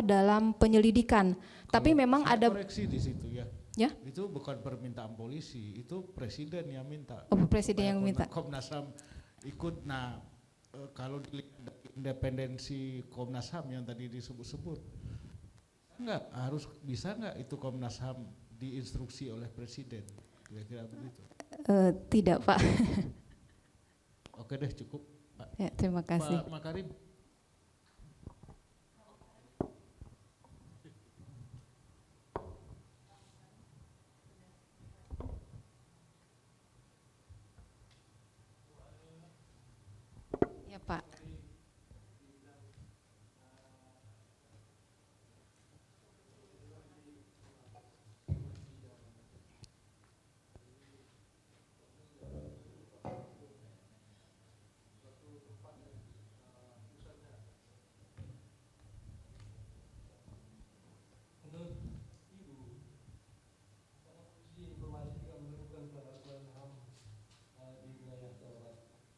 dalam penyelidikan. Tapi memang ada koreksi di situ ya. Ya? Itu bukan permintaan polisi, itu presiden yang minta. Oh, presiden yang minta. Komnas HAM ikut. Nah, kalau dilihat independensi Komnas HAM yang tadi disebut-sebut, bisa nggak itu Komnas HAM diinstruksi oleh presiden, kira-kira begitu? Tidak, Pak. Oke deh, cukup, Pak. Ya, terima kasih. Pak Makarim. Ya, Pak.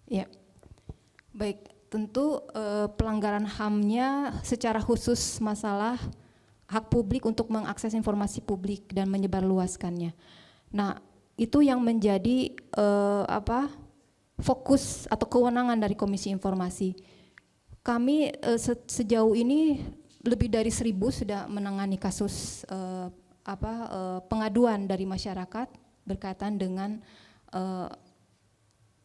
Ya, baik. Tentu pelanggaran HAM-nya secara khusus masalah hak publik untuk mengakses informasi publik dan menyebarluaskannya. Nah, itu yang menjadi fokus atau kewenangan dari Komisi Informasi. Kami sejauh ini lebih dari 1.000 sudah menangani kasus pengaduan dari masyarakat berkaitan dengan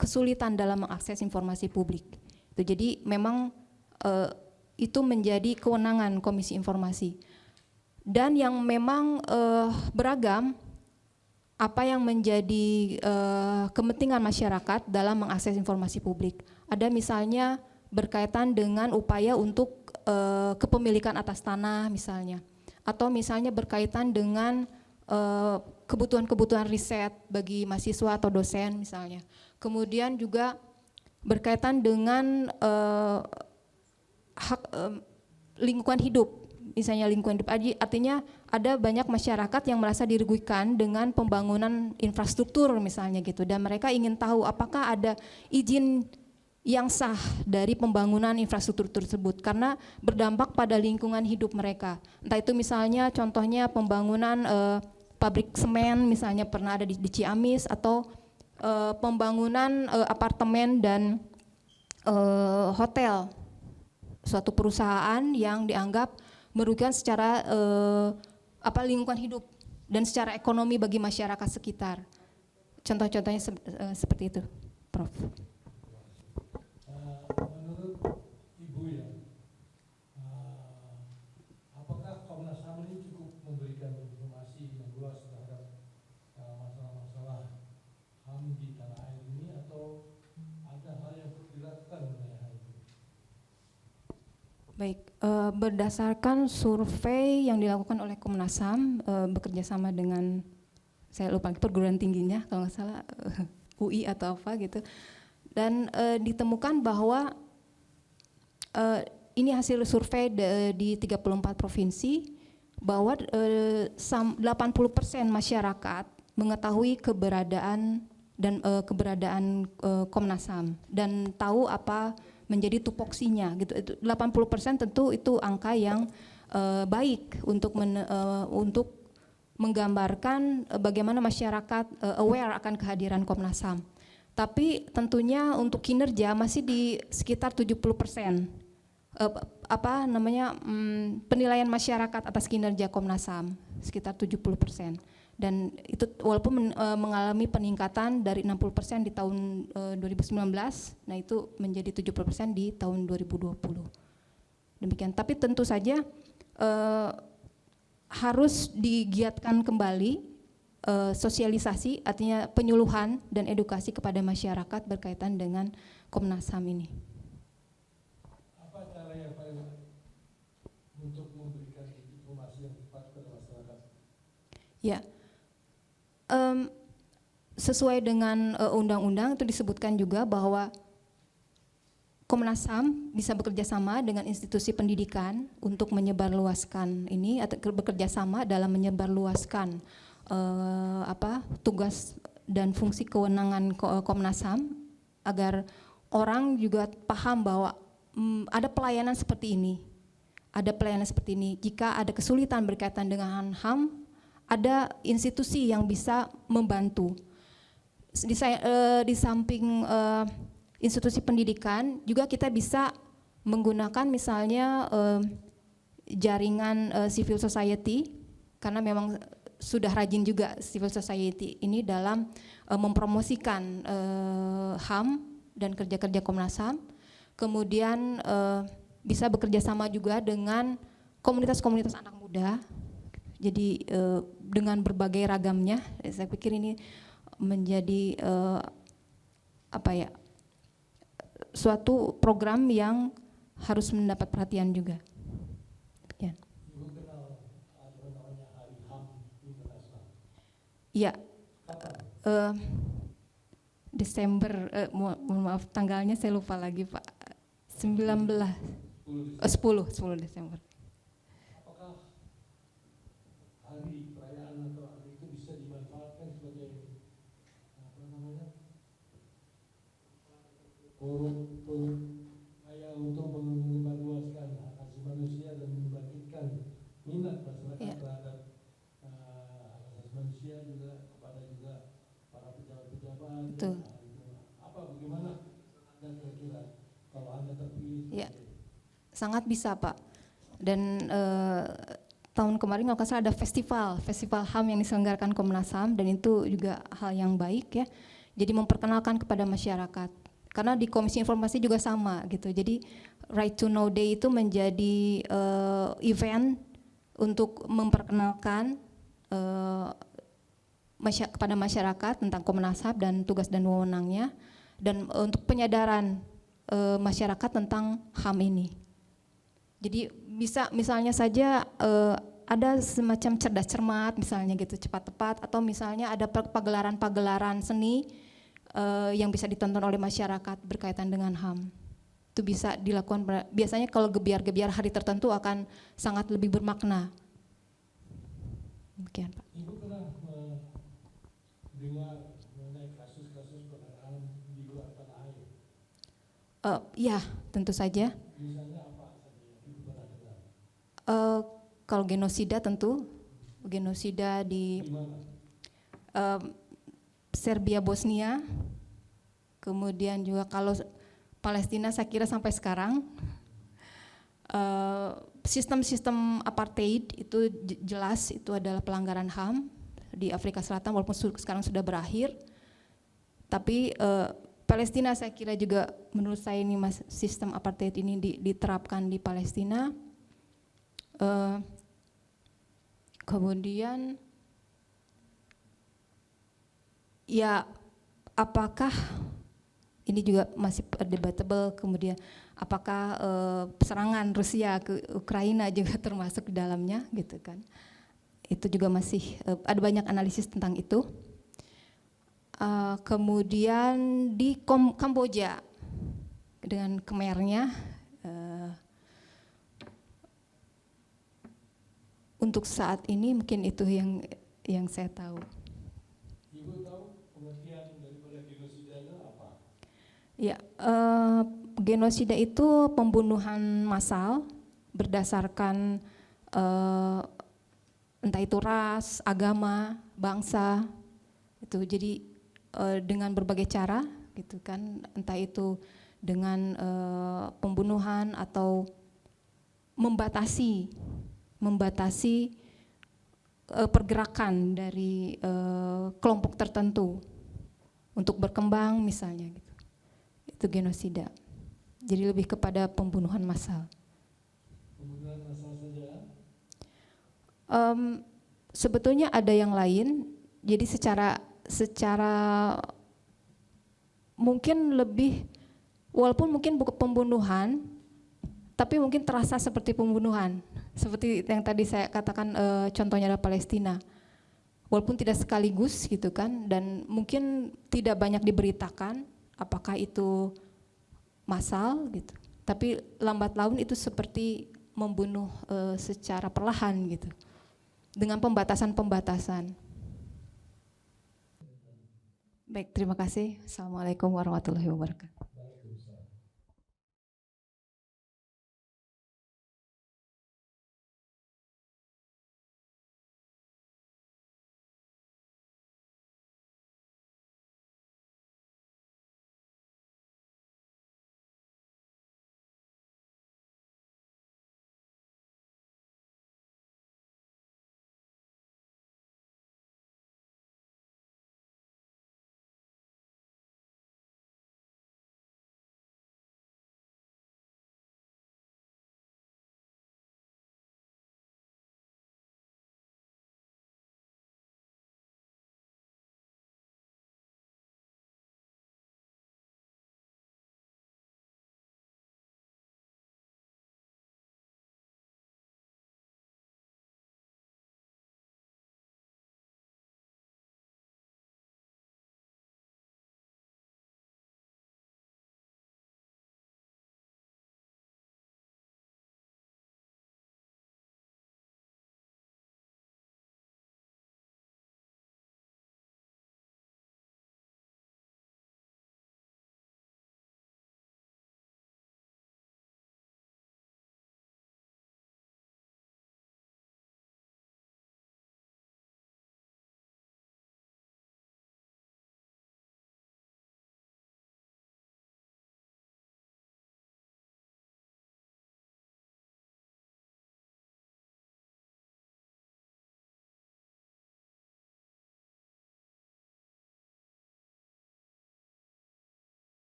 kesulitan dalam mengakses informasi publik. Jadi memang itu menjadi kewenangan Komisi Informasi. Dan yang memang beragam apa yang menjadi kepentingan masyarakat dalam mengakses informasi publik. Ada misalnya berkaitan dengan upaya untuk kepemilikan atas tanah misalnya, atau misalnya berkaitan dengan kebutuhan-kebutuhan riset bagi mahasiswa atau dosen misalnya. Kemudian juga berkaitan dengan hak lingkungan hidup, misalnya lingkungan hidup. Artinya ada banyak masyarakat yang merasa dirugikan dengan pembangunan infrastruktur misalnya gitu, dan mereka ingin tahu apakah ada izin yang sah dari pembangunan infrastruktur tersebut karena berdampak pada lingkungan hidup mereka. Entah itu misalnya contohnya pembangunan pabrik semen misalnya pernah ada di Ciamis, atau pembangunan apartemen dan hotel suatu perusahaan yang dianggap merugikan secara lingkungan hidup dan secara ekonomi bagi masyarakat sekitar. Contoh-contohnya seperti itu, Prof. Menurut Ibu ya, apakah Komnas HAM ini cukup memberikan informasi yang luas terhadap masalah-masalah HAM di tanah air ini, atau ada hal yang perlu dilakukan mengenai hal itu? Baik, berdasarkan survei yang dilakukan oleh Komnas HAM bekerja sama dengan, saya lupa perguruan tingginya kalau nggak salah UI atau apa gitu, Dan ditemukan bahwa ini hasil survei di 34 provinsi bahwa 80% masyarakat mengetahui keberadaan Komnas HAM dan tahu apa menjadi tupoksinya gitu. 80% tentu itu angka yang baik untuk menggambarkan bagaimana masyarakat aware akan kehadiran Komnas HAM. Tapi tentunya untuk kinerja masih di sekitar 70%. Penilaian masyarakat atas kinerja Komnas HAM sekitar 70%. Dan itu walaupun mengalami peningkatan dari 60% di tahun 2019, nah itu menjadi 70% di tahun 2020. Demikian. Tapi tentu saja harus digiatkan kembali sosialisasi, artinya penyuluhan dan edukasi kepada masyarakat berkaitan dengan Komnas HAM ini. Apa cara yang paling untuk memberikan informasi yang tepat kepada masyarakat? Ya, sesuai dengan undang-undang itu disebutkan juga bahwa Komnas HAM bisa bekerja sama dengan institusi pendidikan untuk menyebarluaskan ini, atau bekerja sama dalam menyebarluaskan tugas dan fungsi kewenangan Komnas HAM agar orang juga paham bahwa ada pelayanan seperti ini. Ada pelayanan seperti ini. Jika ada kesulitan berkaitan dengan HAM, ada institusi yang bisa membantu. Di samping institusi pendidikan, juga kita bisa menggunakan misalnya jaringan civil society, karena memang sudah rajin juga civil society ini dalam mempromosikan HAM dan kerja-kerja Komnas HAM. Kemudian bisa bekerja sama juga dengan komunitas-komunitas anak muda. Jadi dengan berbagai ragamnya, saya pikir ini menjadi suatu program yang harus mendapat perhatian juga. Demikian. Ibu kenal ada namanya Hari HAM Internasional. Iya. Desember, mohon maaf tanggalnya saya lupa lagi Pak. 10 Desember. Apakah hari perayaan atau hari itu bisa dimanfaatkan sebagai forum untuk menyebarluaskan hak asasi manusia dan membangkitkan minat masyarakat terhadap hak asasi manusia juga kepada juga para pejabat-pejabat. Betul. Bagaimana Anda kira-kira kalau Anda terpilih? Ya, sangat bisa Pak. Dan tahun kemarin kalau nggak salah ada festival HAM yang diselenggarakan Komnas HAM, dan itu juga hal yang baik ya. Jadi memperkenalkan kepada masyarakat. Karena di Komisi Informasi juga sama gitu. Jadi Right to Know Day itu menjadi event untuk memperkenalkan kepada masyarakat tentang Komnas HAM dan tugas dan wewenangnya, dan untuk penyadaran masyarakat tentang HAM ini. Jadi bisa misalnya saja ada semacam cerdas cermat misalnya gitu, cepat tepat, atau misalnya ada pagelaran-pagelaran seni yang bisa ditonton oleh masyarakat berkaitan dengan HAM. Itu bisa dilakukan, biasanya kalau gebiar-gebiar hari tertentu akan sangat lebih bermakna. Demikian Pak. Ibu pernah mendengar mengenai kasus-kasus pelanggaran di luar tanah air? Ya, tentu saja. Misalnya apa saja yang Ibu pernah dengar? Kalau genosida tentu, genosida di Serbia, Bosnia, kemudian juga kalau Palestina saya kira sampai sekarang sistem-sistem apartheid itu jelas itu adalah pelanggaran HAM di Afrika Selatan, walaupun sekarang sudah berakhir. Tapi Palestina saya kira juga menurut saya ini sistem apartheid ini diterapkan di Palestina. Kemudian ya, apakah ini juga masih debatable, kemudian apakah serangan Rusia ke Ukraina juga termasuk di dalamnya gitu kan. Itu juga masih ada banyak analisis tentang itu. kemudian di Kamboja dengan Khmernya. Untuk saat ini mungkin itu yang saya tahu. Ibu tahu pengertian daripada genosida itu apa? Ya, genosida itu pembunuhan massal berdasarkan entah itu ras, agama, bangsa, itu jadi dengan berbagai cara, gitu kan, entah itu dengan pembunuhan atau membatasi pergerakan dari kelompok tertentu untuk berkembang misalnya gitu. Itu genosida. Jadi lebih kepada pembunuhan massal. Pembunuhan massal saja? Sebetulnya ada yang lain. Jadi secara mungkin lebih, walaupun mungkin bukan pembunuhan, tapi mungkin terasa seperti pembunuhan. Seperti yang tadi saya katakan, contohnya adalah Palestina. Walaupun tidak sekaligus gitu kan, dan mungkin tidak banyak diberitakan apakah itu massal gitu. Tapi lambat laun itu seperti membunuh secara perlahan gitu. Dengan pembatasan-pembatasan. Baik, terima kasih. Assalamualaikum warahmatullahi wabarakatuh.